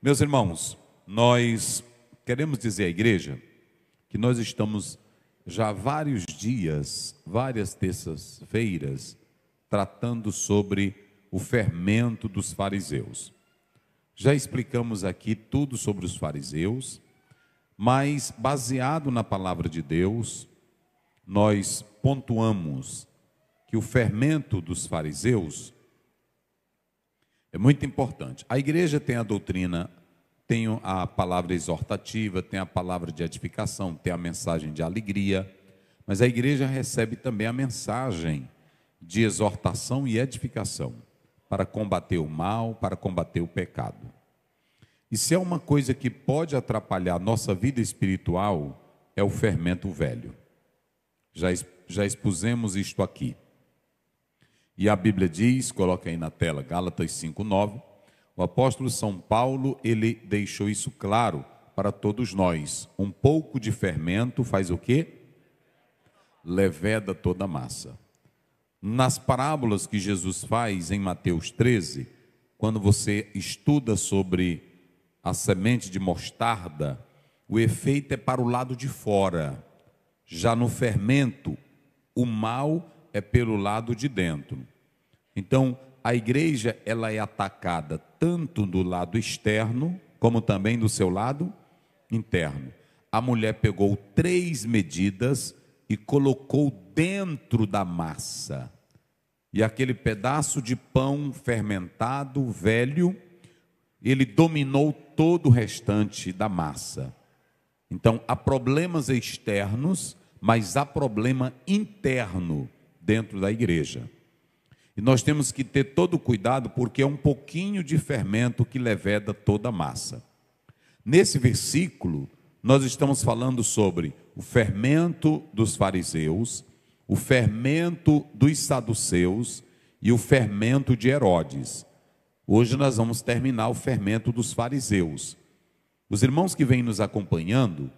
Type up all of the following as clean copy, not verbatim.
Meus irmãos, nós queremos dizer à igreja que nós estamos já há vários dias, várias terças-feiras, tratando sobre o fermento dos fariseus. Já explicamos aqui tudo sobre os fariseus, mas baseado na palavra de Deus, nós pontuamos que o fermento dos fariseus é muito importante. A igreja tem a doutrina, tem a palavra exortativa, tem a palavra de edificação, tem a mensagem de alegria, mas a igreja recebe também a mensagem de exortação e edificação para combater o mal, para combater o pecado. E se é uma coisa que pode atrapalhar a nossa vida espiritual, é o fermento velho. Já expusemos isto aqui. E a Bíblia diz, coloca aí na tela, Gálatas 5:9, o apóstolo São Paulo, ele deixou isso claro para todos nós. Um pouco de fermento faz o quê? Leveda toda a massa. Nas parábolas que Jesus faz em Mateus 13, quando você estuda sobre a semente de mostarda, o efeito é para o lado de fora. Já no fermento, o mal é pelo lado de dentro. Então, a igreja ela é atacada tanto do lado externo, como também do seu lado interno. A mulher pegou 3 medidas e colocou dentro da massa. E aquele pedaço de pão fermentado, velho, ele dominou todo o restante da massa. Então, há problemas externos, mas há problema interno dentro da igreja. E nós temos que ter todo o cuidado, porque é um pouquinho de fermento que leveda toda a massa. Nesse versículo, nós estamos falando sobre o fermento dos fariseus, o fermento dos saduceus e o fermento de Herodes. Hoje nós vamos terminar o fermento dos fariseus. Os irmãos que vêm nos acompanhando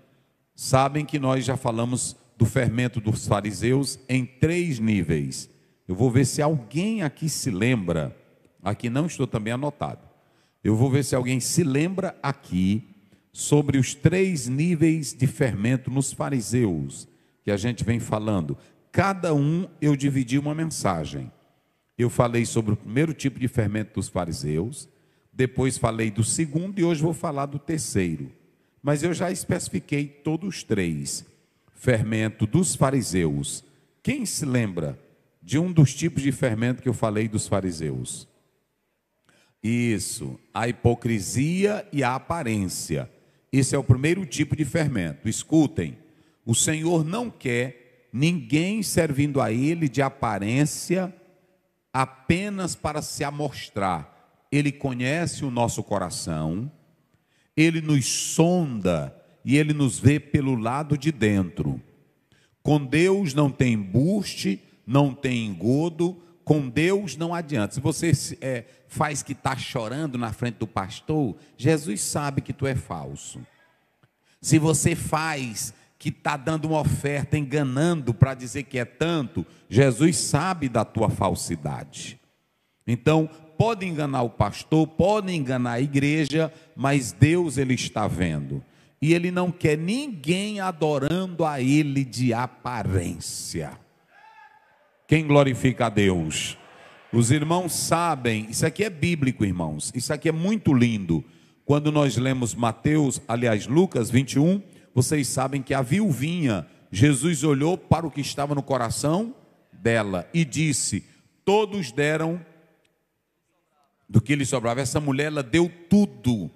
sabem que nós já falamos do fermento dos fariseus em 3 níveis. Eu vou ver se alguém aqui se lembra, aqui não estou também anotado, eu vou ver se alguém se lembra aqui sobre os 3 níveis de fermento nos fariseus, que a gente vem falando. Cada um eu dividi uma mensagem. Eu falei sobre o primeiro tipo de fermento dos fariseus, depois falei do segundo e hoje vou falar do terceiro. Mas eu já especifiquei todos os 3. Fermento dos fariseus. Quem se lembra de um dos tipos de fermento que eu falei dos fariseus? Isso, a hipocrisia e a aparência. Esse é o primeiro tipo de fermento. Escutem, o Senhor não quer ninguém servindo a Ele de aparência apenas para se amostrar. Ele conhece o nosso coração, Ele nos sonda e Ele nos vê pelo lado de dentro. Com Deus não tem embuste, não tem engodo, com Deus não adianta. Se você faz que está chorando na frente do pastor, Jesus sabe que tu é falso. Se você faz que está dando uma oferta, enganando para dizer que é tanto, Jesus sabe da tua falsidade. Então, pode enganar o pastor, pode enganar a igreja, mas Deus ele está vendo. E Ele não quer ninguém adorando a Ele de aparência. Quem glorifica a Deus? Os irmãos sabem, isso aqui é bíblico, irmãos, isso aqui é muito lindo. Quando nós lemos Lucas 21, vocês sabem que a viuvinha, Jesus olhou para o que estava no coração dela e disse, todos deram do que lhe sobrava. Essa mulher, ela deu tudo.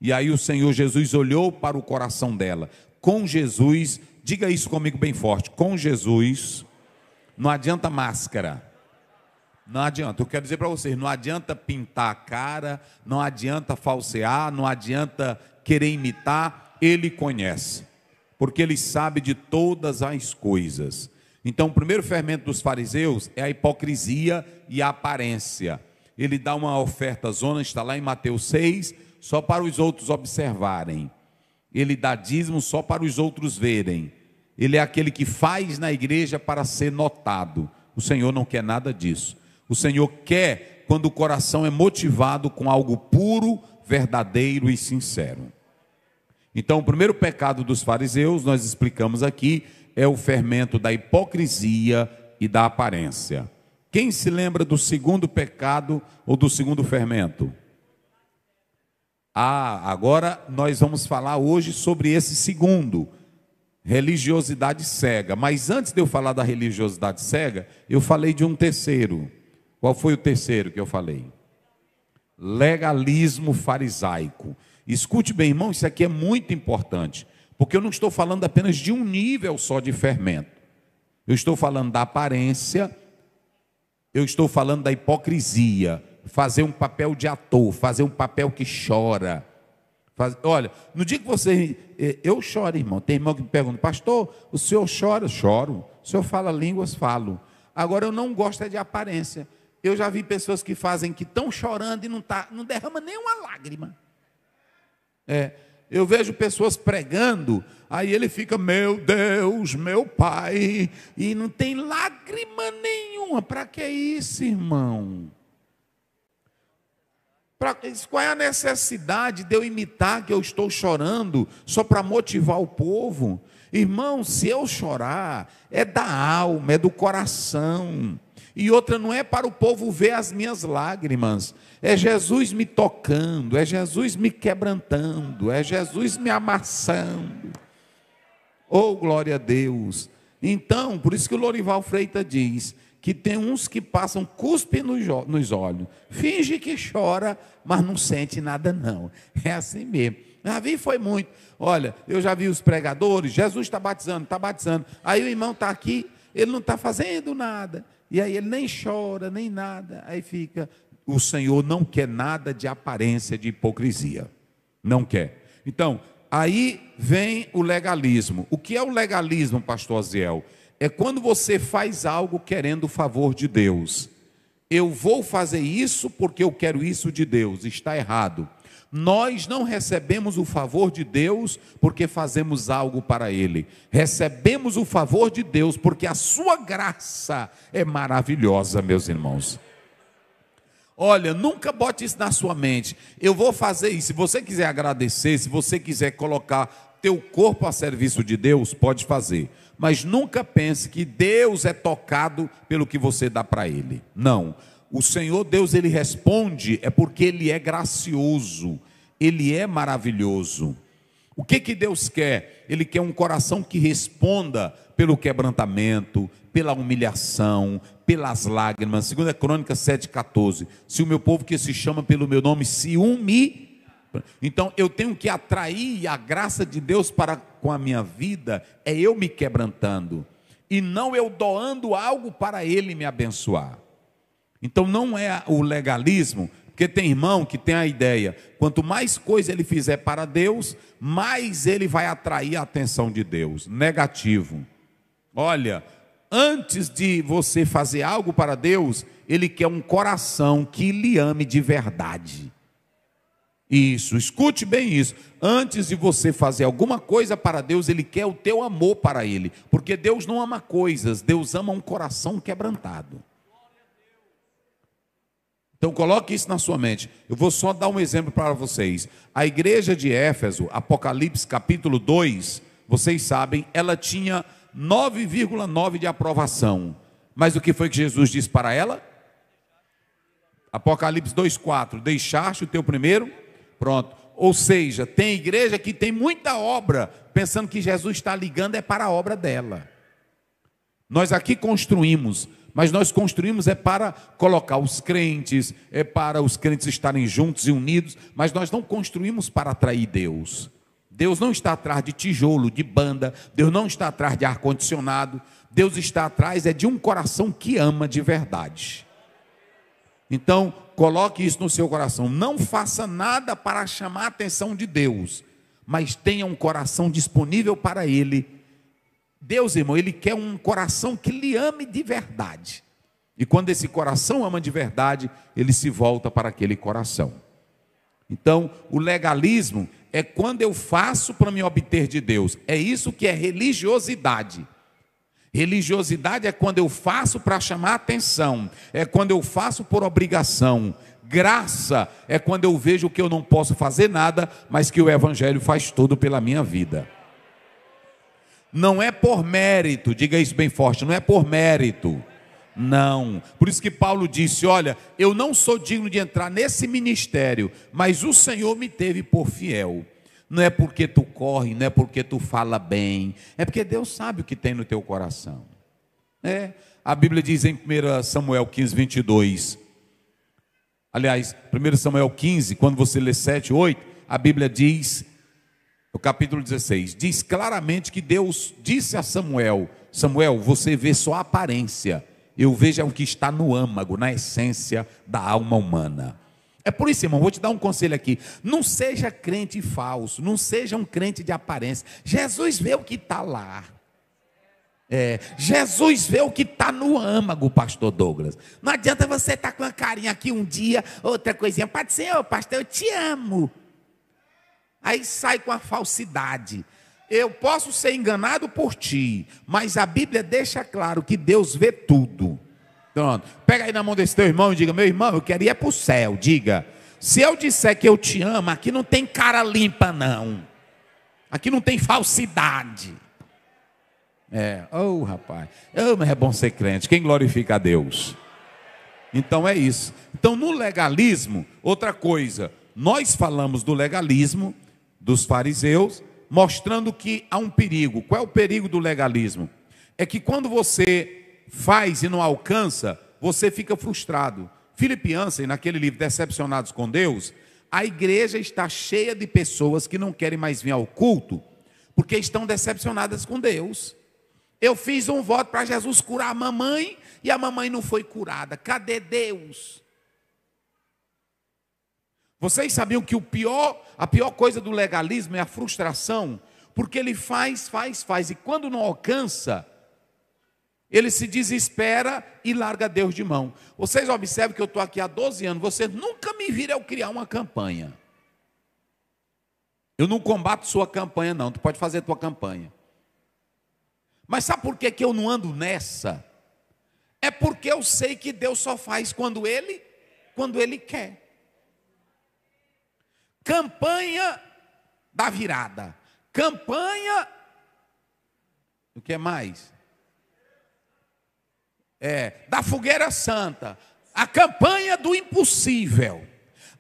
E aí o Senhor Jesus olhou para o coração dela. Com Jesus, diga isso comigo bem forte, com Jesus não adianta máscara, não adianta. Eu quero dizer para vocês, não adianta pintar a cara, não adianta falsear, não adianta querer imitar. Ele conhece, porque Ele sabe de todas as coisas. Então o primeiro fermento dos fariseus é a hipocrisia e a aparência. Ele dá uma oferta zona, está lá em Mateus 6, só para os outros observarem. Ele dá dízimo só para os outros verem. Ele é aquele que faz na igreja para ser notado. O Senhor não quer nada disso. O Senhor quer quando o coração é motivado com algo puro, verdadeiro e sincero. Então, o primeiro pecado dos fariseus, nós explicamos aqui, é o fermento da hipocrisia e da aparência. Quem se lembra do segundo pecado ou do segundo fermento? Agora nós vamos falar hoje sobre esse segundo, religiosidade cega. Mas antes de eu falar da religiosidade cega, eu falei de um terceiro. Qual foi o terceiro que eu falei? Legalismo farisaico. Escute bem, irmão, isso aqui é muito importante, porque eu não estou falando apenas de um nível só de fermento. Eu estou falando da aparência, eu estou falando da hipocrisia, fazer um papel de ator, fazer um papel que chora. Olha, no dia que você... Eu choro, irmão. Tem irmão que me pergunta: pastor, o senhor chora? Choro. O senhor fala línguas? Falo. Agora, eu não gosto de aparência. Eu já vi pessoas que fazem que estão chorando e não derrama nem uma lágrima. Eu vejo pessoas pregando, aí ele fica: meu Deus, meu Pai, e não tem lágrima nenhuma. Para que isso, irmão? Qual é a necessidade de eu imitar que eu estou chorando só para motivar o povo? Irmão, se eu chorar, é da alma, é do coração. E outra, não é para o povo ver as minhas lágrimas, é Jesus me tocando, é Jesus me quebrantando, é Jesus me amassando. Oh, glória a Deus! Então, por isso que o Lorival Freitas diz que tem uns que passam cuspe nos olhos, finge que chora, mas não sente nada não. É assim mesmo. Já vi, foi muito. Olha, eu já vi os pregadores: Jesus está batizando. Aí o irmão está aqui, ele não está fazendo nada. E aí ele nem chora, nem nada. Aí fica... O Senhor não quer nada de aparência, de hipocrisia. Não quer. Então, aí vem o legalismo. O que é o legalismo, pastor Aziel? É quando você faz algo querendo o favor de Deus. Eu vou fazer isso porque eu quero isso de Deus. Está errado. Nós não recebemos o favor de Deus porque fazemos algo para Ele. Recebemos o favor de Deus porque a sua graça é maravilhosa, meus irmãos. Olha, nunca bote isso na sua mente: eu vou fazer isso. Se você quiser agradecer, se você quiser colocar teu corpo a serviço de Deus, pode fazer. Mas nunca pense que Deus é tocado pelo que você dá para Ele. Não. O Senhor Deus, Ele responde porque Ele é gracioso, Ele é maravilhoso. O que Deus quer? Ele quer um coração que responda pelo quebrantamento, pela humilhação, pelas lágrimas. 2 Crônicas 7,14. Se o meu povo que se chama pelo meu nome se humilhar. Então eu tenho que atrair a graça de Deus para com a minha vida, é eu me quebrantando, e não eu doando algo para Ele me abençoar. Então não é o legalismo, porque tem irmão que tem a ideia: quanto mais coisa ele fizer para Deus, mais ele vai atrair a atenção de Deus. Negativo. Olha, antes de você fazer algo para Deus, Ele quer um coração que lhe ame de verdade. Isso, escute bem isso. Antes de você fazer alguma coisa para Deus, Ele quer o teu amor para Ele, porque Deus não ama coisas, Deus ama um coração quebrantado. Então coloque isso na sua mente. Eu vou só dar um exemplo para vocês. A igreja de Éfeso, Apocalipse capítulo 2, vocês sabem, ela tinha 9,9 de aprovação. Mas o que foi que Jesus disse para ela? Apocalipse 2,4: deixaste o teu primeiro? Pronto. Ou seja, tem igreja que tem muita obra, pensando que Jesus está ligando é para a obra dela. Nós aqui construímos, mas nós construímos é para colocar os crentes, é para os crentes estarem juntos e unidos, mas nós não construímos para atrair Deus. Deus não está atrás de tijolo, de banda, Deus não está atrás de ar-condicionado, Deus está atrás de um coração que ama de verdade. Então, coloque isso no seu coração. Não faça nada para chamar a atenção de Deus, mas tenha um coração disponível para Ele. Deus, irmão, Ele quer um coração que lhe ame de verdade. E quando esse coração ama de verdade, ele se volta para aquele coração. Então, o legalismo é quando eu faço para me obter de Deus. É isso que é religiosidade. Religiosidade é quando eu faço para chamar atenção, é quando eu faço por obrigação. Graça é quando eu vejo que eu não posso fazer nada, mas que o Evangelho faz tudo pela minha vida. Não é por mérito, diga isso bem forte, não é por mérito. Não, por isso que Paulo disse, olha, eu não sou digno de entrar nesse ministério, mas o Senhor me teve por fiel. Não é porque tu corre, não é porque tu fala bem, é porque Deus sabe o que tem no teu coração. A Bíblia diz em 1 Samuel 15, 22, aliás, 1 Samuel 15, quando você lê 7, 8, a Bíblia diz, no capítulo 16, diz claramente que Deus disse a Samuel, Samuel, você vê só a aparência, eu vejo o que está no âmago, na essência da alma humana. É por isso, irmão, vou te dar um conselho aqui, não seja crente falso, não seja um crente de aparência, Jesus vê o que está lá. Jesus vê o que está no âmago, pastor Douglas. Não adianta você estar com a carinha aqui um dia, outra coisinha, pode ser, pastor, eu te amo. Aí sai com a falsidade. Eu posso ser enganado por ti, mas a Bíblia deixa claro que Deus vê tudo. Pronto, pega aí na mão desse teu irmão e diga, meu irmão, eu quero ir para o céu. Diga, se eu disser que eu te amo, aqui não tem cara limpa não. Aqui não tem falsidade. Rapaz, mas é bom ser crente, quem glorifica a Deus? Então é isso. Então no legalismo, outra coisa, nós falamos do legalismo dos fariseus, mostrando que há um perigo. Qual é o perigo do legalismo? É que quando você faz e não alcança, você fica frustrado. Philip Yancey, naquele livro Decepcionados com Deus, a igreja está cheia de pessoas que não querem mais vir ao culto, porque estão decepcionadas com Deus. Eu fiz um voto para Jesus curar a mamãe e a mamãe não foi curada. Cadê Deus? Vocês sabiam que a pior coisa do legalismo é a frustração? Porque ele faz, e quando não alcança, ele se desespera e larga Deus de mão. Vocês observam que eu estou aqui há 12 anos, vocês nunca me viram eu criar uma campanha. Eu não combato sua campanha não, tu pode fazer tua campanha. Mas sabe por que eu não ando nessa? É porque eu sei que Deus só faz quando Ele quer. Campanha da virada. Campanha, o que mais? Da fogueira santa. A campanha do impossível.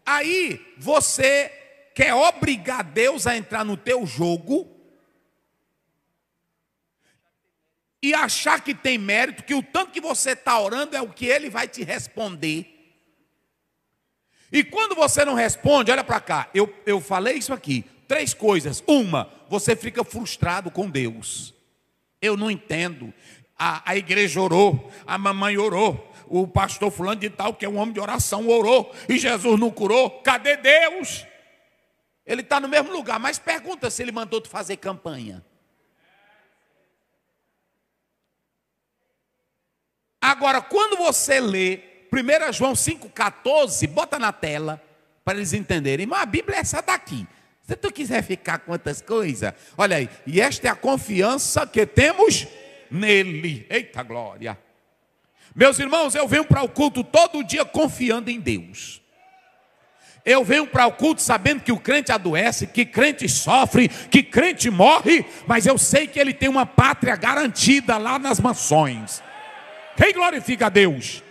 Aí você quer obrigar Deus a entrar no teu jogo e achar que tem mérito, que o tanto que você está orando é o que Ele vai te responder. E quando você não responde, olha para cá, eu falei isso aqui, 3 coisas. Uma, você fica frustrado com Deus. Eu não entendo. A igreja orou, a mamãe orou, o pastor fulano de tal, que é um homem de oração, orou, e Jesus não curou. Cadê Deus? Ele está no mesmo lugar, mas pergunta se Ele mandou tu fazer campanha. Agora, quando você lê 1 João 5,14, bota na tela, para eles entenderem. Mas a Bíblia é essa daqui. Se tu quiser ficar com outras coisas, olha aí. E esta é a confiança que temos nele. Eita glória. Meus irmãos, eu venho para o culto todo dia confiando em Deus. Eu venho para o culto sabendo que o crente adoece, que crente sofre, que crente morre, mas eu sei que ele tem uma pátria garantida lá nas mansões. Quem glorifica a Deus?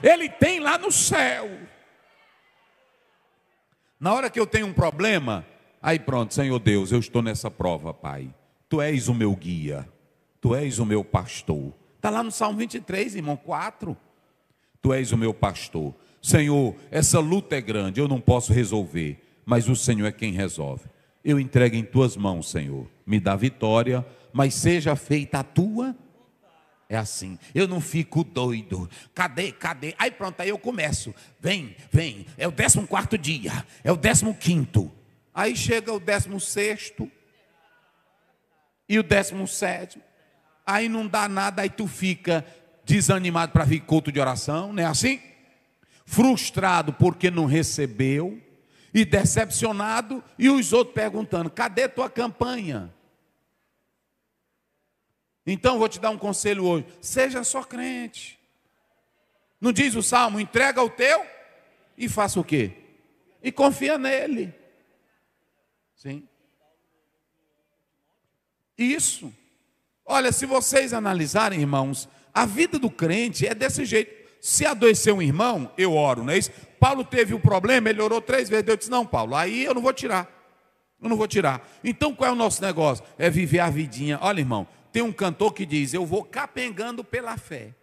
Ele tem lá no céu. Na hora que eu tenho um problema, aí pronto, Senhor Deus, eu estou nessa prova, Pai. Tu és o meu guia, Tu és o meu pastor. Está lá no Salmo 23, irmão, 4. Tu és o meu pastor. Senhor, essa luta é grande, eu não posso resolver, mas o Senhor é quem resolve. Eu entrego em Tuas mãos, Senhor. Me dá vitória, mas seja feita a Tua. É assim, eu não fico doido. Cadê? Aí pronto, aí eu começo. Vem, é o 14º dia, é o 15º. Aí chega o 16º e o 17º. Aí não dá nada, aí tu fica desanimado para vir culto de oração, não é assim? Frustrado porque não recebeu, e decepcionado, e os outros perguntando, cadê tua campanha? Então vou te dar um conselho hoje, seja só crente. Não diz o Salmo, entrega o teu e faça o quê? E confia nele. Sim. Isso. Olha, se vocês analisarem, irmãos, a vida do crente é desse jeito. Se adoecer um irmão, eu oro, não é isso? Paulo teve um problema, ele orou 3 vezes. Deus disse, não, Paulo, aí eu não vou tirar. Eu não vou tirar. Então qual é o nosso negócio? É viver a vidinha. Olha, irmão, tem um cantor que diz, eu vou capengando pela fé.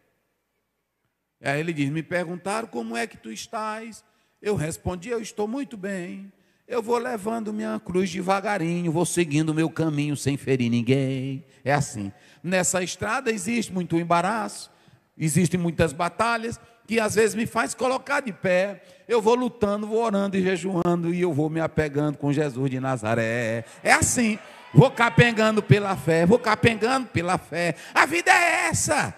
Aí ele diz, me perguntaram como é que tu estás. Eu respondi, eu estou muito bem. Eu vou levando minha cruz devagarinho, vou seguindo o meu caminho sem ferir ninguém. É assim. Nessa estrada existe muito embaraço, existem muitas batalhas, que às vezes me faz colocar de pé. Eu vou lutando, vou orando e jejuando, e eu vou me apegando com Jesus de Nazaré. É assim. Vou capengando pela fé, vou capengando pela fé. A vida é essa.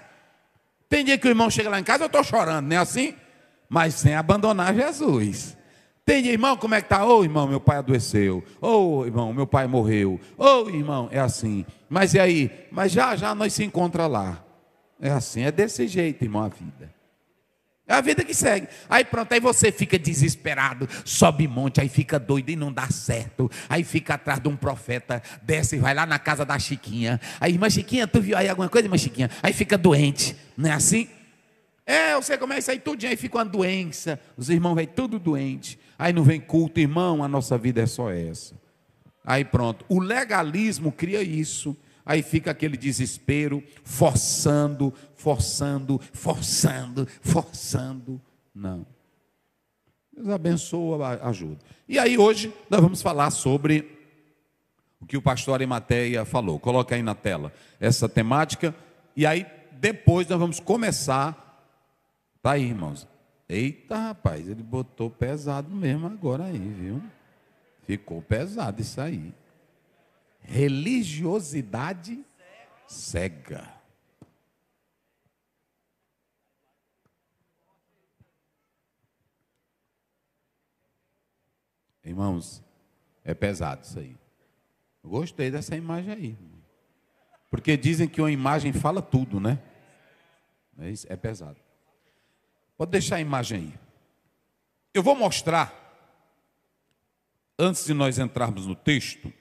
Tem dia que o irmão chega lá em casa, eu estou chorando, não é assim? Mas sem abandonar Jesus. Tem dia, irmão, como é que está? Ô, irmão, meu pai adoeceu. Ô, irmão, meu pai morreu. Ô, irmão, é assim. Mas e aí? Mas já nós se encontramos lá. É assim, é desse jeito, irmão, a vida. É a vida que segue. Aí pronto, aí você fica desesperado, sobe monte, aí fica doido e não dá certo. Aí fica atrás de um profeta, desce e vai lá na casa da Chiquinha. Aí, irmã Chiquinha, tu viu aí alguma coisa, irmã Chiquinha? Aí fica doente, não é assim? É, eu sei como é isso aí, tudinho, aí fica uma doença. Os irmãos vêm tudo doente. Aí não vem culto, irmão, a nossa vida é só essa. Aí pronto, o legalismo cria isso. Aí fica aquele desespero, forçando. Não. Deus abençoa, ajuda. E aí hoje nós vamos falar sobre o que o pastor Arimateia falou. Coloca aí na tela essa temática. E aí depois nós vamos começar. Tá aí, irmãos. Eita, rapaz, ele botou pesado mesmo agora aí, viu? Ficou pesado isso aí. Religiosidade cega. Irmãos, é pesado isso aí. Eu gostei dessa imagem aí. Porque dizem que uma imagem fala tudo, né? É pesado. Pode deixar a imagem aí. Eu vou mostrar, antes de nós entrarmos no texto,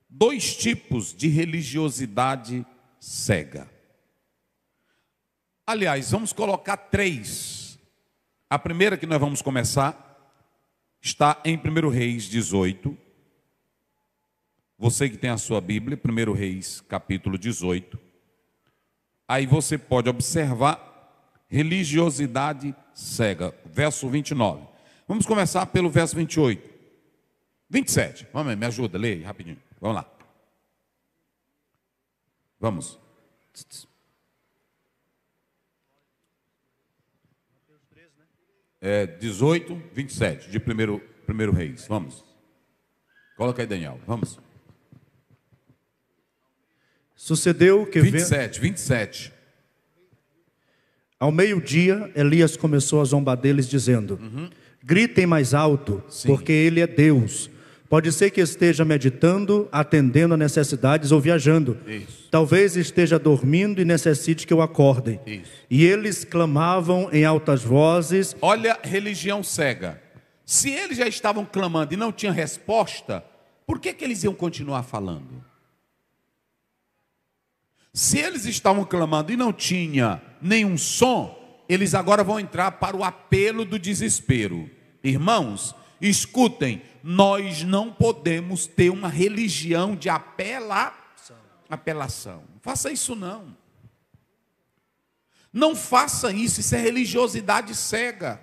2 tipos de religiosidade cega. Aliás, vamos colocar 3. A primeira que nós vamos começar está em 1 Reis 18. Você que tem a sua Bíblia, 1 Reis, capítulo 18. Aí você pode observar religiosidade cega, verso 29. Vamos começar pelo verso 28. 27. Vamos, me ajuda, leia rapidinho. Vamos lá. Vamos. 18, 27, de primeiro Reis. Vamos. Coloca aí, Daniel. Vamos. Sucedeu que... 27. Ao meio-dia, Elias começou a zombar deles, dizendo: gritem mais alto, Sim. porque ele é Deus. Pode ser que esteja meditando, atendendo a necessidades ou viajando. Isso. Talvez esteja dormindo e necessite que o acordem. Isso. E eles clamavam em altas vozes. Olha, religião cega. Se eles já estavam clamando e não tinha resposta, por que eles iam continuar falando? Se eles estavam clamando e não tinha nenhum som, eles agora vão entrar para o apelo do desespero. Irmãos, escutem, nós não podemos ter uma religião de apelação. Não faça isso não. Não faça isso, isso é religiosidade cega.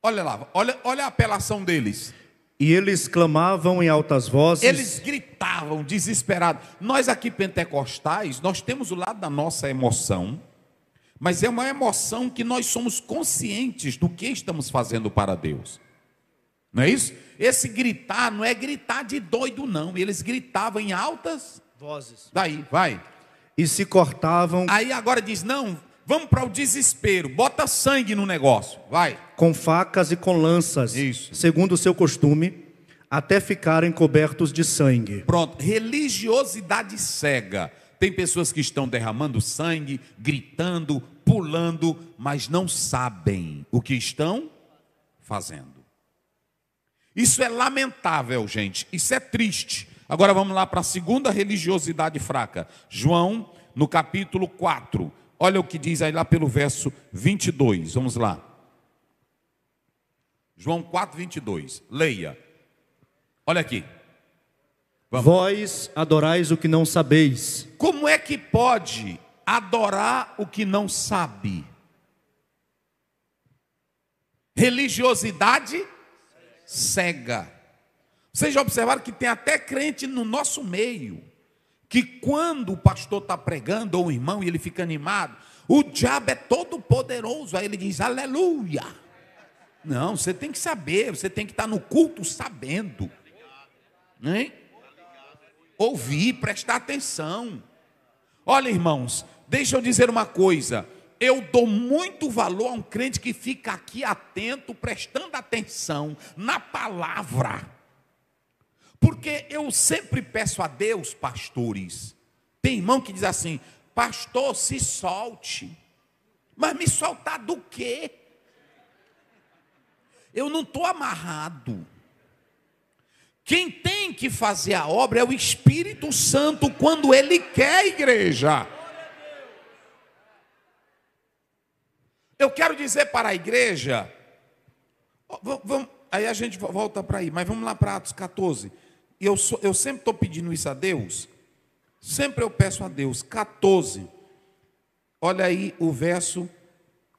Olha lá, olha a apelação deles. E eles clamavam em altas vozes. Eles gritavam, desesperados. Nós aqui pentecostais, nós temos o lado da nossa emoção, mas é uma emoção que nós somos conscientes do que estamos fazendo para Deus. Não é isso? Esse gritar não é gritar de doido, não. Eles gritavam em altas vozes. Daí, vai. E se cortavam. Aí agora diz, não, vamos para o desespero. Bota sangue no negócio, vai. Com facas e com lanças. Isso. Segundo o seu costume, até ficarem cobertos de sangue. Pronto, religiosidade cega. Tem pessoas que estão derramando sangue, gritando, pulando, mas não sabem o que estão fazendo. Isso é lamentável, gente. Isso é triste. Agora vamos lá para a segunda religiosidade fraca. João, no capítulo 4. Olha o que diz aí lá pelo verso 22. Vamos lá. João 4, 22. Leia. Olha aqui. Vamos. Vós adorais o que não sabeis. Como é que pode adorar o que não sabe? Religiosidade cega. Vocês já observaram que tem até crente no nosso meio, que quando o pastor está pregando, ou o irmão, e ele fica animado, o diabo é todo poderoso, aí ele diz aleluia. Não, você tem que saber, você tem que estar no culto sabendo, hein? Ouvir, prestar atenção. Olha, irmãos, deixa eu dizer uma coisa. Eu dou muito valor a um crente que fica aqui atento, prestando atenção na palavra. Porque eu sempre peço a Deus, pastores. Tem irmão que diz assim: pastor, se solte. Mas me soltar do quê? Eu não estou amarrado. Quem tem que fazer a obra é o Espírito Santo, quando Ele quer, igreja. Eu quero dizer para a igreja, aí a gente volta para aí, mas vamos lá para Atos 14. Eu sempre estou pedindo isso a Deus, sempre eu peço a Deus. 14, olha aí o verso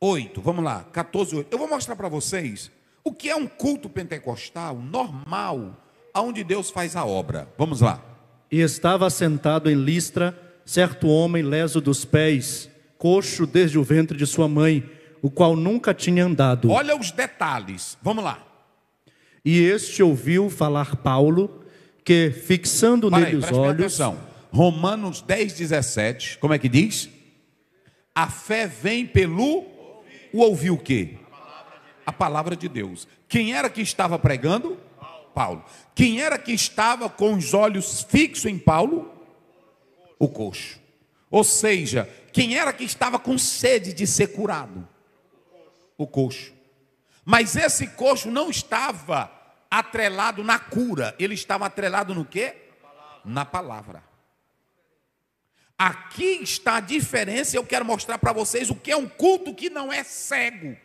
8, vamos lá, 14, 8. Eu vou mostrar para vocês o que é um culto pentecostal normal, onde Deus faz a obra. Vamos lá. E estava sentado em Listra certo homem leso dos pés, coxo desde o ventre de sua mãe, o qual nunca tinha andado. Olha os detalhes, vamos lá. E este ouviu falar Paulo, que fixando nele os olhos... Atenção. Romanos 10, 17, como é que diz? A fé vem pelo... O ouvir o quê? A palavra de Deus. Quem era que estava pregando? Paulo. Quem era que estava com os olhos fixos em Paulo? O coxo. Ou seja, quem era que estava com sede de ser curado? O coxo. Mas esse coxo não estava atrelado na cura, ele estava atrelado no quê? Na palavra. Aqui está a diferença. Eu quero mostrar para vocês o que é um culto que não é cego,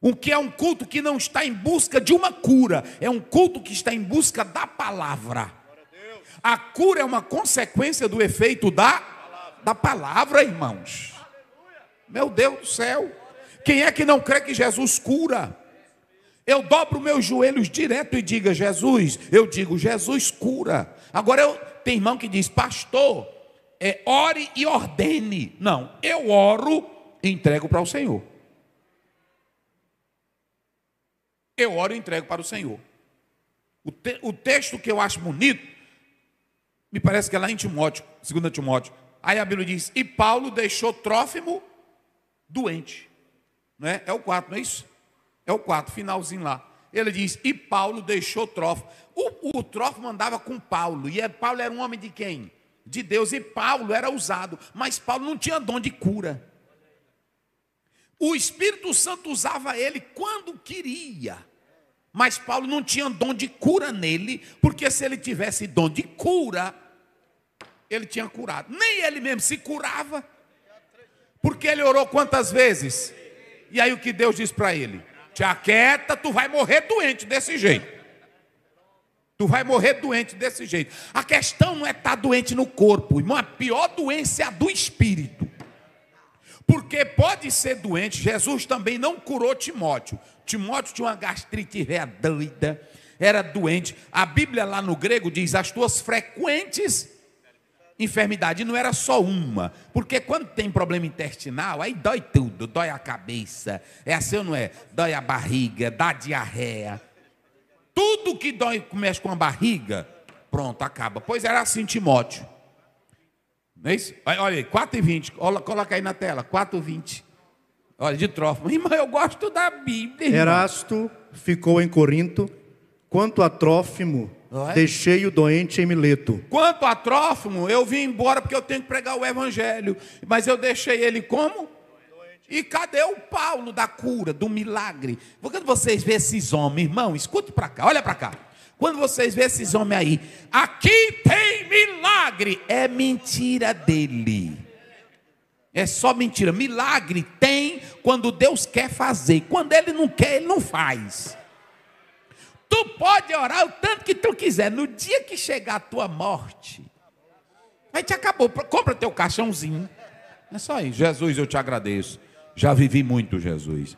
o que é um culto que não está em busca de uma cura, é um culto que está em busca da palavra. A cura é uma consequência do efeito da palavra, irmãos. Meu Deus do céu, quem é que não crê que Jesus cura? Eu dobro meus joelhos direto e digo Jesus, eu digo Jesus cura. Agora tem irmão que diz, pastor, ore e ordene. Não, eu oro e entrego para o Senhor. Eu oro e entrego para o Senhor. O texto que eu acho bonito, me parece que é lá em Timóteo, 2 Timóteo. Aí a Bíblia diz, e Paulo deixou Trófimo doente. Não é? É o 4, não é isso? É o 4, finalzinho lá. Ele diz, e Paulo deixou Trófimo. O Trófimo andava com Paulo, e Paulo era um homem de quem? De Deus, e Paulo era usado, mas Paulo não tinha dom de cura. O Espírito Santo usava ele quando queria, mas Paulo não tinha dom de cura nele, porque se ele tivesse dom de cura, ele tinha curado. Nem ele mesmo se curava, porque ele orou quantas vezes? E aí o que Deus diz para ele? Te aquieta, tu vai morrer doente desse jeito. Tu vai morrer doente desse jeito. A questão não é estar doente no corpo, irmão. A pior doença é a do espírito. Porque pode ser doente. Jesus também não curou Timóteo. Timóteo tinha uma gastrite doida, era doente. A Bíblia lá no grego diz as tuas frequentes enfermidades. Não era só uma, porque quando tem problema intestinal, aí dói tudo, dói a cabeça, é assim ou não é? Dói a barriga, dá diarreia. Tudo que dói, mexe com a barriga, pronto, acaba. Pois era assim Timóteo. Não é isso? Olha aí, 4:20, coloca aí na tela, 4:20. Olha, de Trófimo. Irmão, eu gosto da Bíblia, irmão. Erasto ficou em Corinto, quanto a Trófimo deixei o doente em Mileto. Quanto a Trófimo, eu vim embora porque eu tenho que pregar o evangelho. Mas eu deixei ele como? E cadê o Paulo da cura, do milagre? Quando vocês vêem esses homens, irmão, escute para cá, olha para cá. Quando vocês vêem esses homens aí, aqui tem milagre, é mentira dele. É só mentira. Milagre tem quando Deus quer fazer. Quando Ele não quer, Ele não faz. Tu pode orar o tanto que tu quiser. No dia que chegar a tua morte, aí te acabou. Compra teu caixãozinho. É só isso. Jesus, eu te agradeço. Já vivi muito, Jesus.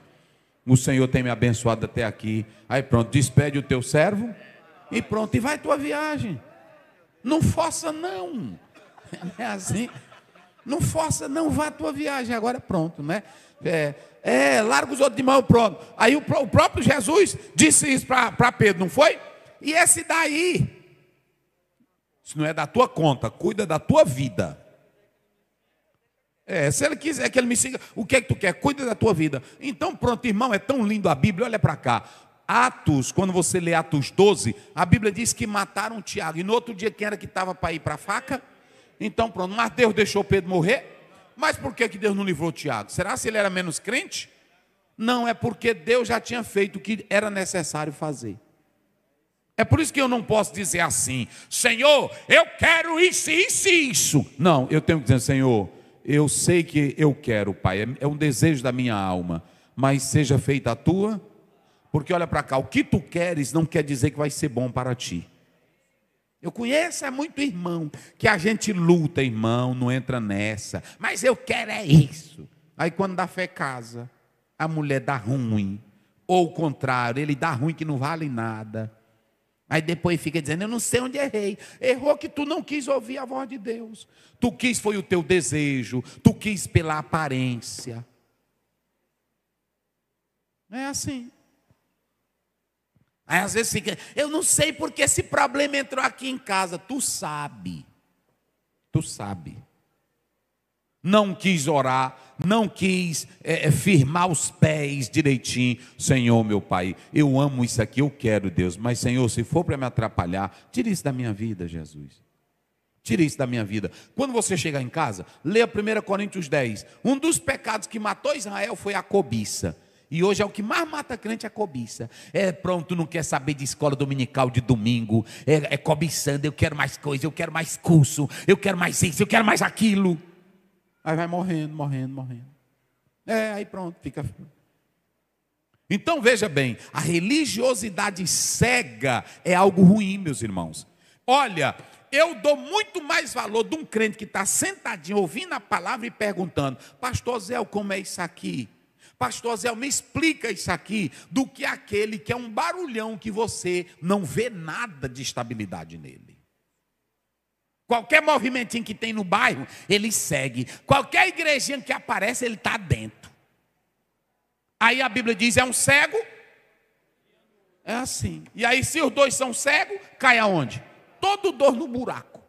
O Senhor tem me abençoado até aqui. Aí pronto, despede o teu servo. E pronto, e vai tua viagem. Não força não. Não é assim. Não força, não, vá a tua viagem, agora pronto, né? Larga os outros de mão, pronto. Aí o próprio Jesus disse isso para Pedro, não foi? E esse daí, isso não é da tua conta, cuida da tua vida. Se ele quiser que ele me siga, o que é que tu quer? Cuida da tua vida. Então pronto, irmão, é tão lindo a Bíblia, olha para cá. Atos, quando você lê Atos 12, a Bíblia diz que mataram Tiago. E no outro dia, quem era que estava para ir para a faca? Então pronto, mas Deus deixou Pedro morrer? Mas por que Deus não livrou Tiago? Será que ele era menos crente? Não, é porque Deus já tinha feito o que era necessário fazer. É por isso que eu não posso dizer assim: Senhor, eu quero isso, isso e isso. Não, eu tenho que dizer: Senhor, eu sei que eu quero, Pai, é um desejo da minha alma, mas seja feita a tua. Porque olha para cá, o que tu queres não quer dizer que vai ser bom para ti. Eu conheço muito irmão, que a gente luta, irmão, não entra nessa. Mas eu quero é isso. Aí quando dá fé casa, a mulher dá ruim. Ou o contrário, ele dá ruim que não vale nada. Aí depois fica dizendo, eu não sei onde errei. Errou que tu não quis ouvir a voz de Deus. Tu quis, foi o teu desejo. Tu quis pela aparência. É assim. Aí às vezes fica, eu não sei porque esse problema entrou aqui em casa. Tu sabe. Tu sabe. Não quis orar, não quis firmar os pés direitinho. Senhor, meu Pai, eu amo isso aqui, eu quero, Deus. Mas, Senhor, se for para me atrapalhar, tira isso da minha vida, Jesus. Tira isso da minha vida. Quando você chegar em casa, leia 1 Coríntios 10. Um dos pecados que matou Israel foi a cobiça. E hoje é o que mais mata crente, é a cobiça. Pronto, não quer saber de escola dominical de domingo. É cobiçando, eu quero mais coisa, eu quero mais curso, eu quero mais isso, eu quero mais aquilo. Aí vai morrendo. Aí pronto, fica. Então veja bem, a religiosidade cega é algo ruim, meus irmãos. Olha, eu dou muito mais valor de um crente que está sentadinho, ouvindo a palavra e perguntando, pastor Zé, como é isso aqui? Pastor Zé, me explica isso aqui, do que aquele que é um barulhão que você não vê nada de estabilidade nele. Qualquer movimentinho que tem no bairro, ele segue. Qualquer igrejinha que aparece, ele está dentro. Aí a Bíblia diz, é um cego? É assim. E aí se os dois são cegos, cai aonde? Todo dor no buraco.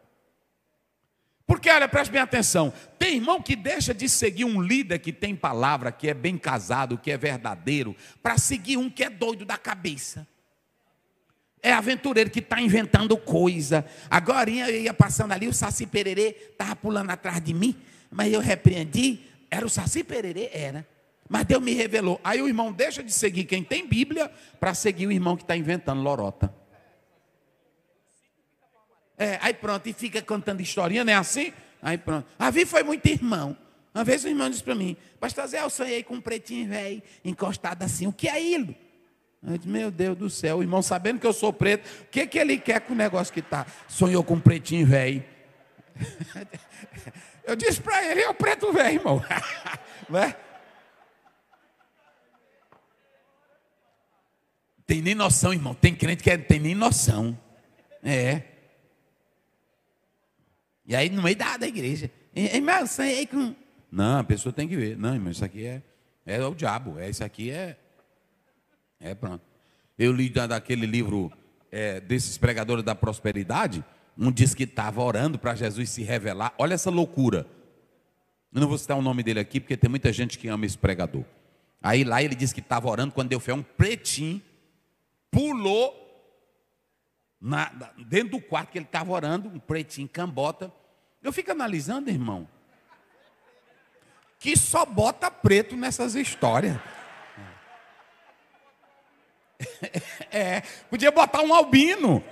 Porque, olha, preste bem atenção, tem irmão que deixa de seguir um líder que tem palavra, que é bem casado, que é verdadeiro, para seguir um que é doido da cabeça. É aventureiro que está inventando coisa. Agora eu ia passando ali, o Saci Pererê estava pulando atrás de mim, mas eu repreendi, era o Saci Pererê? Era. Mas Deus me revelou. Aí o irmão deixa de seguir quem tem Bíblia, para seguir o irmão que está inventando lorota. Aí pronto, e fica contando historinha, não é assim? Aí pronto. A vida foi muito irmão. Uma vez o irmão disse para mim, pastor Zé, eu sonhei com um pretinho velho, encostado assim, o que é isso? Eu disse, meu Deus do céu, o irmão sabendo que eu sou preto, o que ele quer com o negócio que está? Sonhou com um pretinho velho. Eu disse para ele, é o preto velho, irmão. Não é? Tem nem noção, irmão, tem crente que não tem nem noção. E aí no meio da igreja, irmão, sonhei com... Não, a pessoa tem que ver. Não, irmão, isso aqui é o diabo. Isso aqui pronto. Eu li daquele livro desses pregadores da prosperidade. Um diz que estava orando para Jesus se revelar. Olha essa loucura. Eu não vou citar o nome dele aqui, porque tem muita gente que ama esse pregador. Aí lá ele disse que estava orando, quando deu fé, um pretinho pulou dentro do quarto que ele estava orando, um pretinho cambota. Eu fico analisando, irmão, que só bota preto nessas histórias. Podia botar um albino,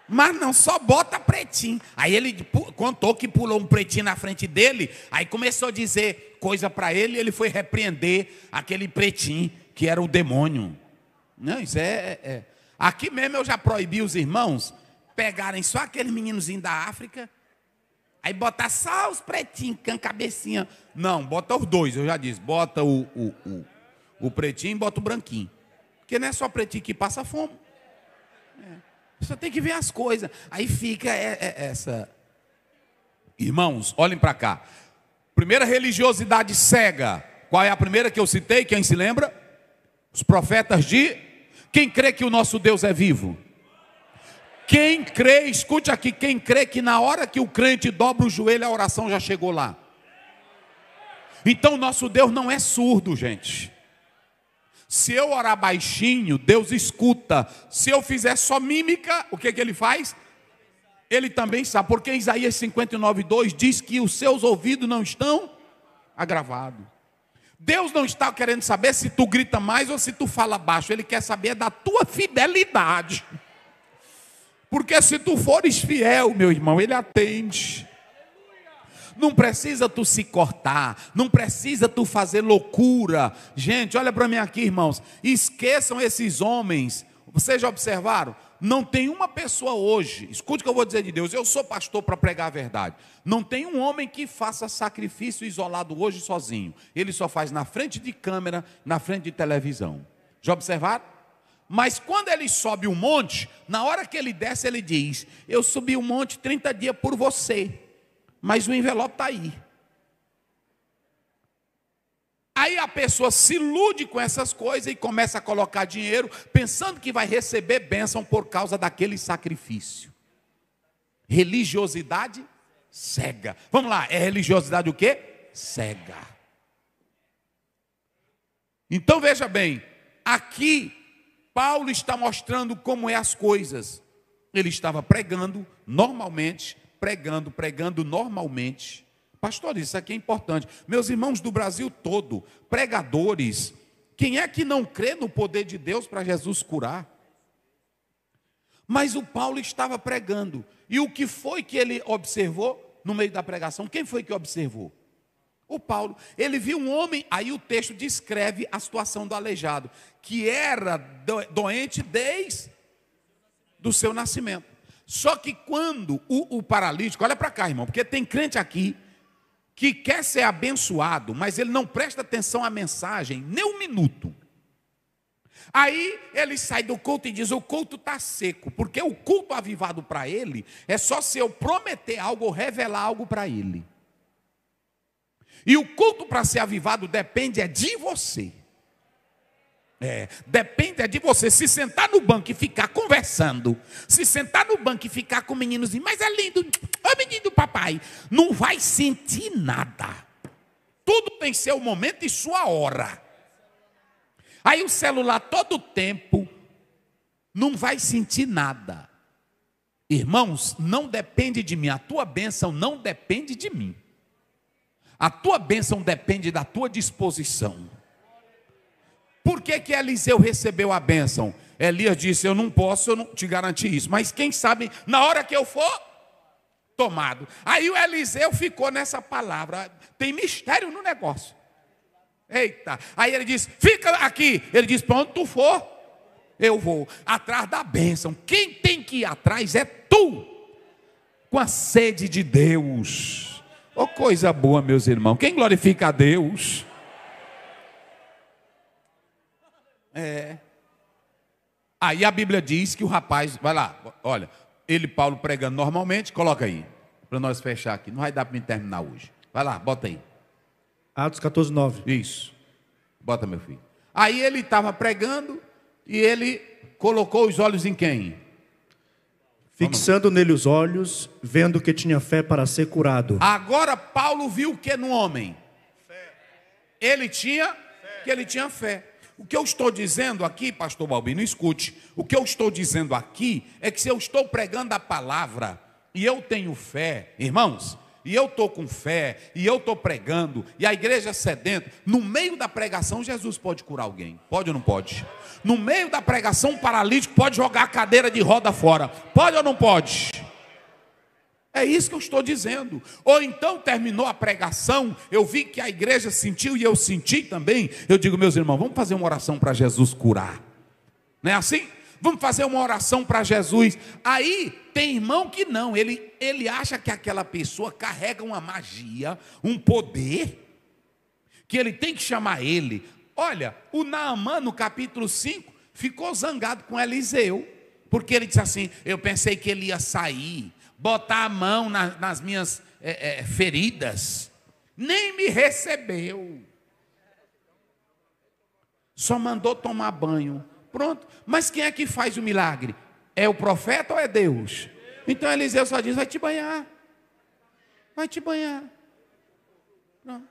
mas não, só bota pretinho. Aí ele contou que pulou um pretinho na frente dele, aí começou a dizer coisa para ele, e ele foi repreender aquele pretinho que era o demônio. Não, isso Aqui mesmo eu já proibi os irmãos pegarem só aqueles meninozinhos da África, aí botar só os pretinhos com a cabecinha. Não, bota os dois, eu já disse, bota o pretinho e bota o branquinho. Porque não é só pretinho que passa fome. Você tem que ver as coisas. Aí fica essa. Irmãos, olhem para cá. Primeira religiosidade cega. Qual é a primeira que eu citei? Quem se lembra? Os profetas de... Quem crê que o nosso Deus é vivo? Quem crê, escute aqui, quem crê que na hora que o crente dobra o joelho, a oração já chegou lá. Então o nosso Deus não é surdo, gente. Se eu orar baixinho, Deus escuta. Se eu fizer só mímica, o que ele faz? Ele também sabe, porque Isaías 59:2 diz que os seus ouvidos não estão agravados. Deus não está querendo saber se tu grita mais ou se tu fala baixo. Ele quer saber da tua fidelidade. Porque se tu fores fiel, meu irmão, Ele atende. Não precisa tu se cortar, não precisa tu fazer loucura. Gente, olha para mim aqui, irmãos. Esqueçam esses homens. Vocês já observaram? Não tem uma pessoa hoje, escute o que eu vou dizer de Deus, eu sou pastor para pregar a verdade. Não tem um homem que faça sacrifício isolado hoje sozinho. Ele só faz na frente de câmera, na frente de televisão. Já observaram? Mas quando ele sobe um monte, na hora que ele desce, ele diz: eu subi um monte 30 dias por você, mas o envelope está aí. Aí a pessoa se ilude com essas coisas e começa a colocar dinheiro, pensando que vai receber bênção por causa daquele sacrifício. Religiosidade cega. Vamos lá, é religiosidade o quê? Cega. Então veja bem, aqui Paulo está mostrando como é as coisas. Ele estava pregando normalmente, pregando normalmente. Pastor, isso aqui é importante. Meus irmãos do Brasil todo, pregadores, quem é que não crê no poder de Deus para Jesus curar? Mas o Paulo estava pregando. E o que foi que ele observou no meio da pregação? Quem foi que observou? O Paulo. Ele viu um homem, aí o texto descreve a situação do aleijado, que era doente desde o seu nascimento. Só que quando o paralítico, olha para cá, irmão, porque tem crente aqui que quer ser abençoado, mas ele não presta atenção à mensagem, nem um minuto. Aí ele sai do culto e diz: o culto está seco, porque o culto avivado para ele é só se eu prometer algo ou revelar algo para ele. E o culto para ser avivado depende de você. Depende de você. Se sentar no banco e ficar conversando, se sentar no banco e ficar com o meninozinho, mas é lindo, ô menino do papai, não vai sentir nada. Tudo tem seu momento e sua hora. Aí o celular todo tempo, não vai sentir nada. Irmãos, não depende de mim, a tua bênção não depende de mim. A tua bênção depende da tua disposição. Por que que Eliseu recebeu a bênção? Elias disse: eu não posso, eu não te garantir isso, mas quem sabe na hora que eu for tomado. Aí o Eliseu ficou nessa palavra, tem mistério no negócio. Eita, aí ele disse: fica aqui. Ele disse: para onde tu for, eu vou, atrás da bênção. Quem tem que ir atrás é tu, com a sede de Deus. Oh, coisa boa, meus irmãos. Quem glorifica a Deus? Aí a Bíblia diz que o rapaz, vai lá, olha, ele, Paulo, pregando normalmente, coloca aí, para nós fechar aqui, não vai dar para me terminar hoje. Vai lá, bota aí. Atos 14:9. Isso, bota, meu filho. Aí ele estava pregando e ele colocou os olhos em quem? Fixando nele os olhos, vendo que tinha fé para ser curado. Agora Paulo viu o que no homem? Fé. Ele tinha fé. O que eu estou dizendo aqui, pastor Balbino, escute. O que eu estou dizendo aqui é que se eu estou pregando a palavra e eu tenho fé, irmãos, e eu estou com fé, e eu estou pregando, e a igreja sedenta, no meio da pregação Jesus pode curar alguém. Pode ou não pode? No meio da pregação um paralítico pode jogar a cadeira de roda fora. Pode ou não pode? É isso que eu estou dizendo. Ou então terminou a pregação, eu vi que a igreja sentiu e eu senti também. Eu digo, meus irmãos, vamos fazer uma oração para Jesus curar. Não é assim? Vamos fazer uma oração para Jesus. Aí tem irmão que não, ele acha que aquela pessoa carrega uma magia, um poder, que ele tem que chamar ele. Olha, o Naamã no capítulo 5 ficou zangado com Eliseu, porque ele disse assim, eu pensei que ele ia sair, botar a mão nas minhas feridas, nem me recebeu, só mandou tomar banho, pronto. Mas quem é que faz o milagre? É o profeta ou é Deus? Então Eliseu só diz, vai te banhar, pronto.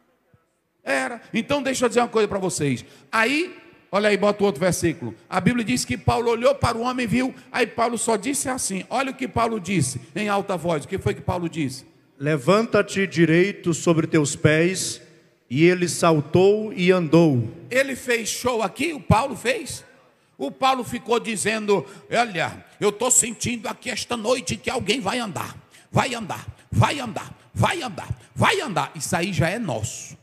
Era. Então deixa eu dizer uma coisa para vocês, aí, olha aí, bota o outro versículo. A Bíblia diz que Paulo olhou para o homem e viu. Aí Paulo só disse assim. Olha o que Paulo disse em alta voz. O que foi que Paulo disse? Levanta-te direito sobre teus pés. E ele saltou e andou. Ele fez show aqui, o Paulo fez. O Paulo ficou dizendo, olha, eu estou sentindo aqui esta noite que alguém vai andar. Vai andar, vai andar, vai andar, vai andar. Isso aí já é nosso.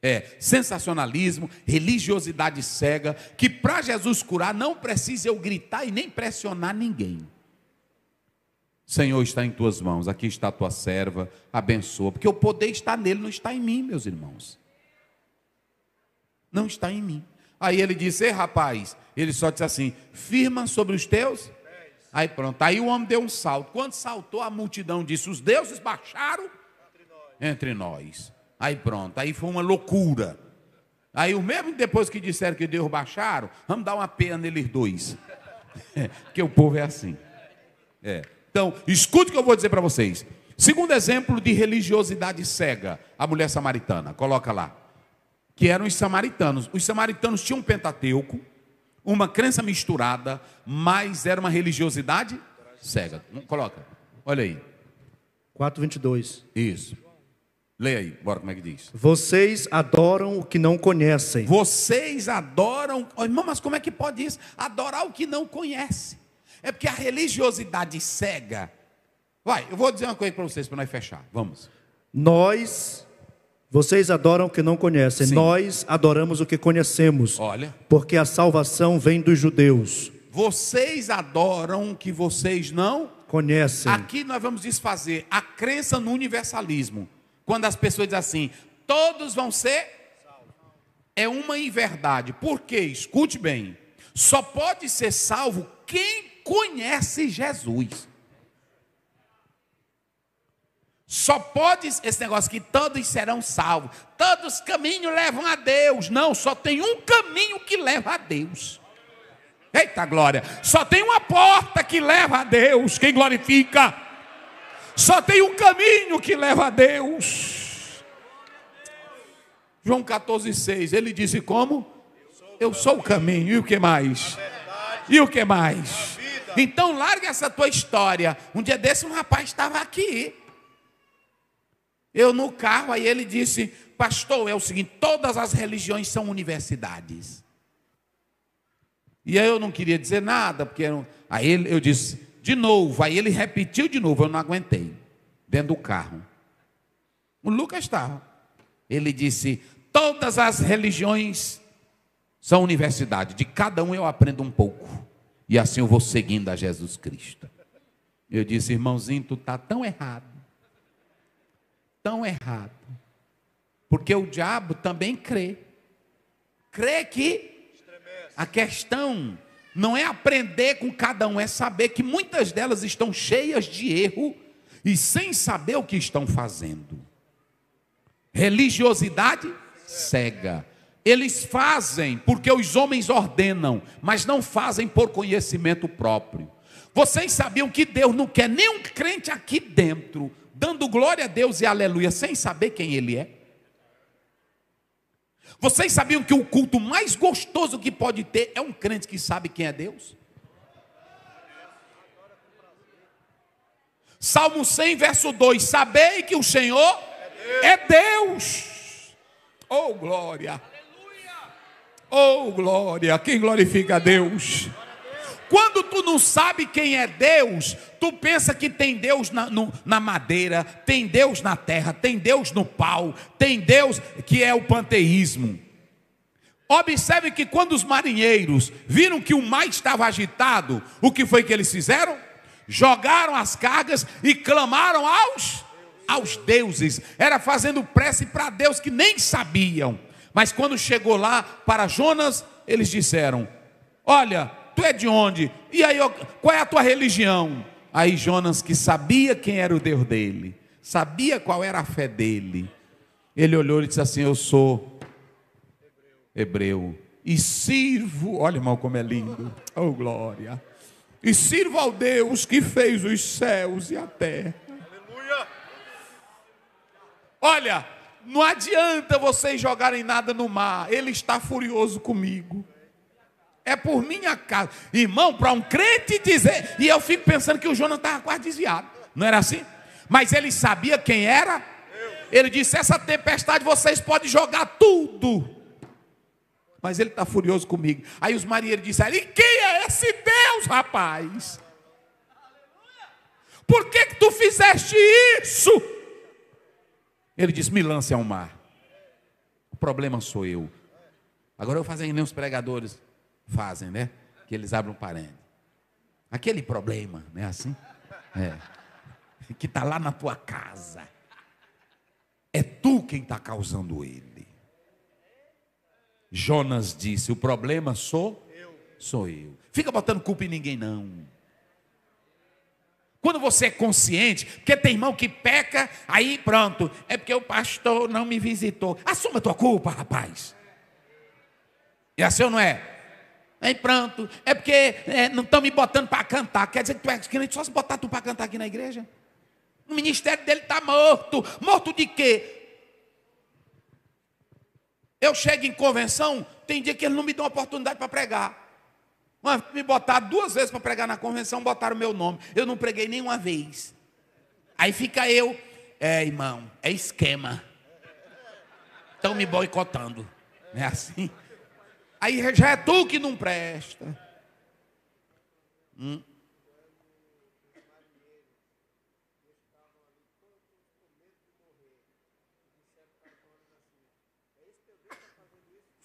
É sensacionalismo, religiosidade cega, que para Jesus curar não precisa eu gritar e nem pressionar ninguém. Senhor, está em tuas mãos, aqui está a tua serva, abençoa, porque o poder está nele, não está em mim, meus irmãos. Não está em mim. Aí ele disse, ei rapaz, ele só disse assim, firma sobre os teus. Aí pronto, aí o homem deu um salto. Quando saltou, a multidão disse, os deuses baixaram entre nós. Aí pronto, aí foi uma loucura. Aí o mesmo depois que disseram que Deus baixaram, vamos dar uma pena neles dois. Porque o povo é assim. Então, escute o que eu vou dizer para vocês. Segundo exemplo de religiosidade cega, a mulher samaritana, coloca lá. Que eram os samaritanos. Os samaritanos tinham um Pentateuco, uma crença misturada, mas era uma religiosidade cega. Coloca, olha aí. 4:22. Isso. Leia aí, bora, como é que diz? Vocês adoram o que não conhecem. Vocês adoram... Oh, irmão, mas como é que pode isso? Adorar o que não conhece. É porque a religiosidade cega... Vai, eu vou dizer uma coisa para vocês, para nós fechar. Vamos. Vocês adoram o que não conhecem. Sim. Nós adoramos o que conhecemos. Olha. Porque a salvação vem dos judeus. Vocês adoram o que vocês não conhecem. Aqui nós vamos desfazer a crença no universalismo. Quando as pessoas dizem assim, todos vão ser, é uma inverdade. Por quê? Escute bem. Só pode ser salvo quem conhece Jesus. Só pode, esse negócio que todos serão salvos, todos os caminhos levam a Deus. Não, só tem um caminho que leva a Deus. Eita glória, só tem uma porta que leva a Deus, quem glorifica. Só tem um caminho que leva a Deus. João 14,6, ele disse como? Eu sou o caminho, e o que mais? E o que mais? Então larga essa tua história. Um dia desse um rapaz estava aqui, eu no carro, aí ele disse, pastor, é o seguinte, todas as religiões são universidades. E aí eu não queria dizer nada, porque aí eu disse, de novo, aí ele repetiu de novo, eu não aguentei, dentro do carro. O Lucas estava. Ele disse, todas as religiões são universidade, de cada um eu aprendo um pouco, e assim eu vou seguindo a Jesus Cristo. Eu disse, irmãozinho, tu está tão errado, porque o diabo também crê que a questão não é aprender com cada um, é saber que muitas delas estão cheias de erro e sem saber o que estão fazendo. Religiosidade cega. Eles fazem porque os homens ordenam, mas não fazem por conhecimento próprio. Vocês sabiam que Deus não quer nenhum crente aqui dentro dando glória a Deus e aleluia, sem saber quem Ele é? Vocês sabiam que o culto mais gostoso que pode ter é um crente que sabe quem é Deus? Salmo 100, verso 2: sabei que o Senhor é Deus. Oh glória, oh glória. Quem glorifica a Deus? Quando tu não sabe quem é Deus, tu pensa que tem Deus na madeira, tem Deus na terra, tem Deus no pau, tem Deus que é o panteísmo. Observe que quando os marinheiros viram que o mar estava agitado, o que foi que eles fizeram? Jogaram as cargas e clamaram aos deuses. Era fazendo prece para Deus que nem sabiam. Mas quando chegou lá para Jonas, eles disseram: olha, tu é de onde? E aí, qual é a tua religião? Aí Jonas, que sabia quem era o Deus dele, sabia qual era a fé dele, ele olhou e disse assim: eu sou hebreu e sirvo, olha irmão como é lindo, oh glória, e sirvo ao Deus que fez os céus e a terra. Aleluia. Olha, não adianta vocês jogarem nada no mar, ele está furioso comigo. É por minha casa. Irmão, para um crente dizer. E eu fico pensando que o Jonas estava quase desviado. Não era assim? Mas ele sabia quem era. Ele disse: essa tempestade vocês podem jogar tudo, mas ele está furioso comigo. Aí os marinheiros disseram: e quem é esse Deus, rapaz? Por que tu fizeste isso? Ele disse: me lance ao mar. O problema sou eu. Agora eu faço que nem os pregadores fazem, né? Que eles abrem um parênteses. Aquele problema, não é assim? É. Que está lá na tua casa. É tu quem está causando ele. Jonas disse: o problema sou eu. Fica botando culpa em ninguém não. Quando você é consciente, porque tem irmão que peca, aí pronto, é porque o pastor não me visitou. Assuma a tua culpa, rapaz. E assim ou não é? Aí pronto, é porque não estão me botando para cantar. Quer dizer que tu é crente só se botar tu para cantar aqui na igreja? O ministério dele está morto. Morto de quê? Eu chego em convenção, tem dia que eles não me dão oportunidade para pregar. Me botaram 2 vezes para pregar na convenção, botaram o meu nome. Eu não preguei nenhuma vez. Aí fica eu: irmão, é esquema. Estão me boicotando. Não é assim? Aí já é tu que não presta.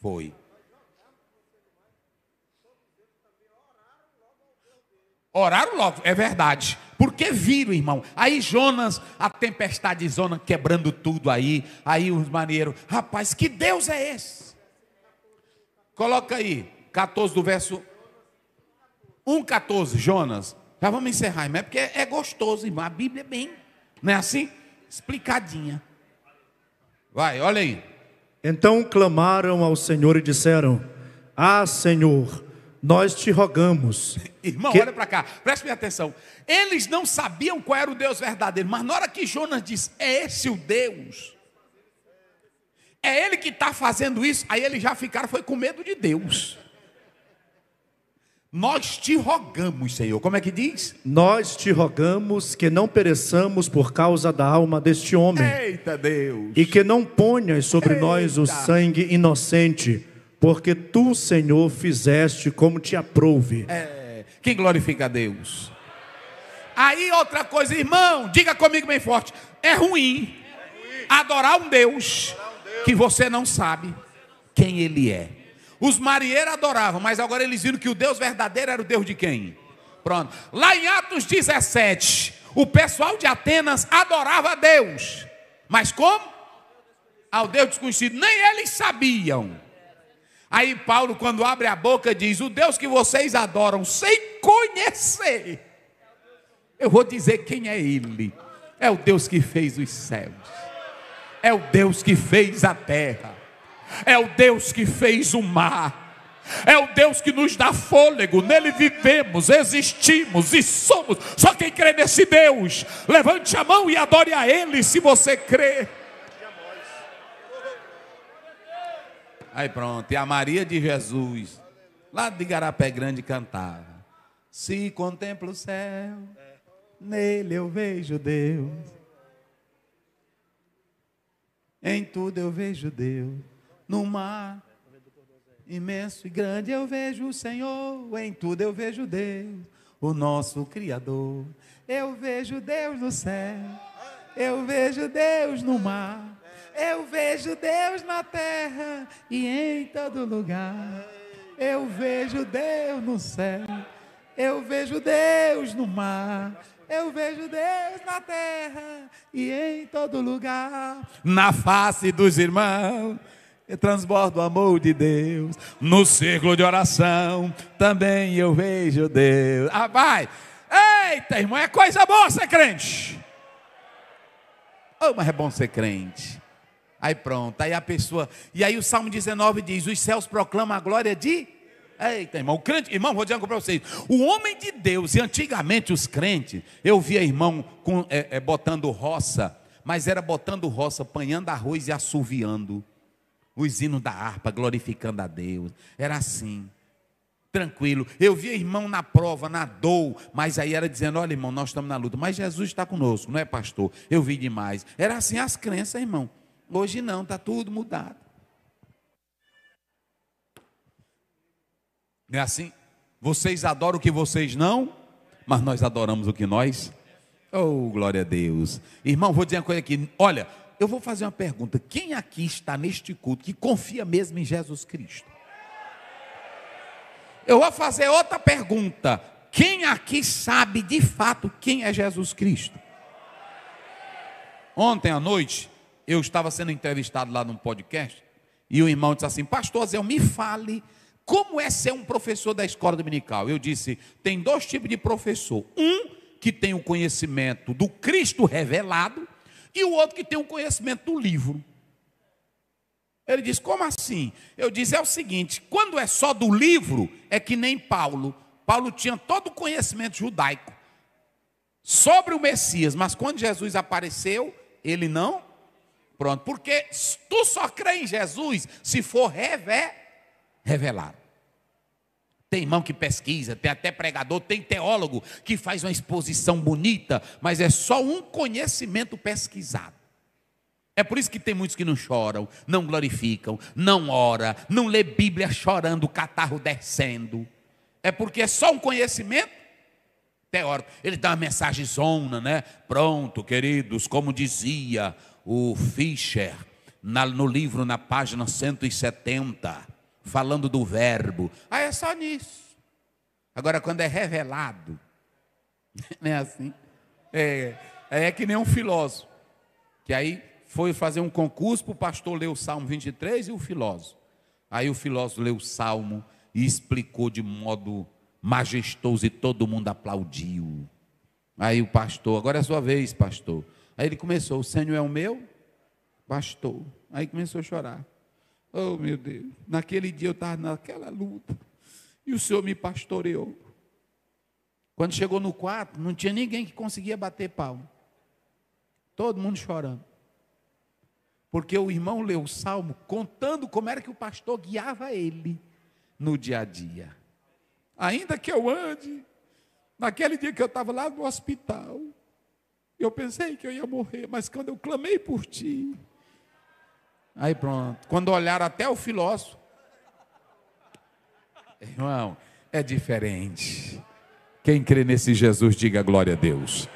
Foi. Oraram logo, é verdade. Porque viram, irmão. Aí Jonas, a tempestade zona quebrando tudo aí. Aí os marinheiros: rapaz, que Deus é esse? Coloca aí, 14 do verso 1:14, Jonas. Já vamos encerrar, mas é porque é gostoso, irmão. A Bíblia é bem, não é assim? Explicadinha. Vai, olha aí. Então clamaram ao Senhor e disseram: ah, Senhor, nós te rogamos. Irmão, olha para cá, preste minha atenção. Eles não sabiam qual era o Deus verdadeiro, mas na hora que Jonas disse: é esse o Deus, é ele que está fazendo isso, aí eles já ficaram, foi com medo de Deus. Nós te rogamos, Senhor. Como é que diz? Nós te rogamos que não pereçamos por causa da alma deste homem. Eita Deus. E que não ponhas sobre nós o sangue inocente, porque tu, Senhor, fizeste como te aprouve. Quem glorifica a Deus? Aí outra coisa, irmão, diga comigo bem forte: é ruim adorar um Deus que você não sabe quem ele é. Os marinheiros adoravam, mas agora eles viram que o Deus verdadeiro era o Deus de quem? Pronto. Lá em Atos 17, o pessoal de Atenas adorava a Deus. Mas como? Ao Deus desconhecido. Nem eles sabiam. Aí Paulo, quando abre a boca, diz: o Deus que vocês adoram sem conhecer, eu vou dizer quem é ele. É o Deus que fez os céus. É o Deus que fez a terra. É o Deus que fez o mar. É o Deus que nos dá fôlego. Nele vivemos, existimos e somos. Só quem crê nesse Deus, levante a mão e adore a Ele, se você crê. Aí pronto, e a Maria de Jesus, lá de Igarapé Grande, cantava: se contemplo o céu, nele eu vejo Deus. Em tudo eu vejo Deus. No mar imenso e grande eu vejo o Senhor. Em tudo eu vejo Deus, o nosso Criador. Eu vejo Deus no céu, eu vejo Deus no mar, eu vejo Deus na terra e em todo lugar. Eu vejo Deus no céu, eu vejo Deus no mar, eu vejo Deus na terra e em todo lugar. Na face dos irmãos transborda o amor de Deus. No círculo de oração também eu vejo Deus. Ah, vai! Eita, irmão, é coisa boa ser crente. Oh, mas é bom ser crente. Aí pronto, aí a pessoa... E aí o Salmo 19 diz: os céus proclamam a glória de... Eita, irmão, o crente... Irmão, vou dizer algo para vocês. O homem de Deus, e antigamente os crentes, eu via irmão botando roça, mas era botando roça, apanhando arroz e assoviando os hinos da harpa, glorificando a Deus. Era assim, tranquilo. Eu via irmão na prova, na dor, mas aí era dizendo: olha, irmão, nós estamos na luta, mas Jesus está conosco, não é, pastor? Eu vi demais. Era assim as crenças, irmão. Hoje não, está tudo mudado. É assim? Vocês adoram o que vocês não, mas nós adoramos o que nós. Oh, glória a Deus. Irmão, vou dizer uma coisa aqui. Olha, eu vou fazer uma pergunta. Quem aqui está neste culto que confia mesmo em Jesus Cristo? Eu vou fazer outra pergunta. Quem aqui sabe de fato quem é Jesus Cristo? Ontem à noite, eu estava sendo entrevistado lá num podcast, e o irmão disse assim: pastor Zé, me fale como é ser um professor da escola dominical. Eu disse: tem dois tipos de professor. Um que tem o conhecimento do Cristo revelado, e o outro que tem o conhecimento do livro. Ele disse: como assim? Eu disse: é o seguinte, quando é só do livro, é que nem Paulo. Paulo tinha todo o conhecimento judaico sobre o Messias, mas quando Jesus apareceu, ele não. Pronto, porque tu só crê em Jesus se for revelado. Tem irmão que pesquisa, tem até pregador, tem teólogo que faz uma exposição bonita, mas é só um conhecimento pesquisado. É por isso que tem muitos que não choram, não glorificam, não oram, não lê Bíblia chorando, o catarro descendo. É porque é só um conhecimento teórico. Ele dá uma mensagem zona, né? Pronto, queridos, como dizia o Fischer, no livro, na página 170, falando do verbo. Ah, é só nisso. Agora, quando é revelado, não é assim? É que nem um filósofo, que aí foi fazer um concurso para o pastor ler o Salmo 23 e o filósofo. Aí o filósofo leu o Salmo e explicou de modo majestoso e todo mundo aplaudiu. Aí o pastor: agora é a sua vez, pastor. Aí ele começou: o Senhor é o meu pastor. Aí começou a chorar. Oh, meu Deus, naquele dia eu estava naquela luta e o Senhor me pastoreou. Quando chegou no quarto, não tinha ninguém que conseguia bater palma. Todo mundo chorando. Porque o irmão leu o Salmo contando como era que o pastor guiava ele no dia a dia. Ainda que eu ande, naquele dia que eu estava lá no hospital, eu pensei que eu ia morrer, mas quando eu clamei por ti, aí pronto, quando olharam até o filósofo, irmão, é diferente. Quem crê nesse Jesus, diga glória a Deus.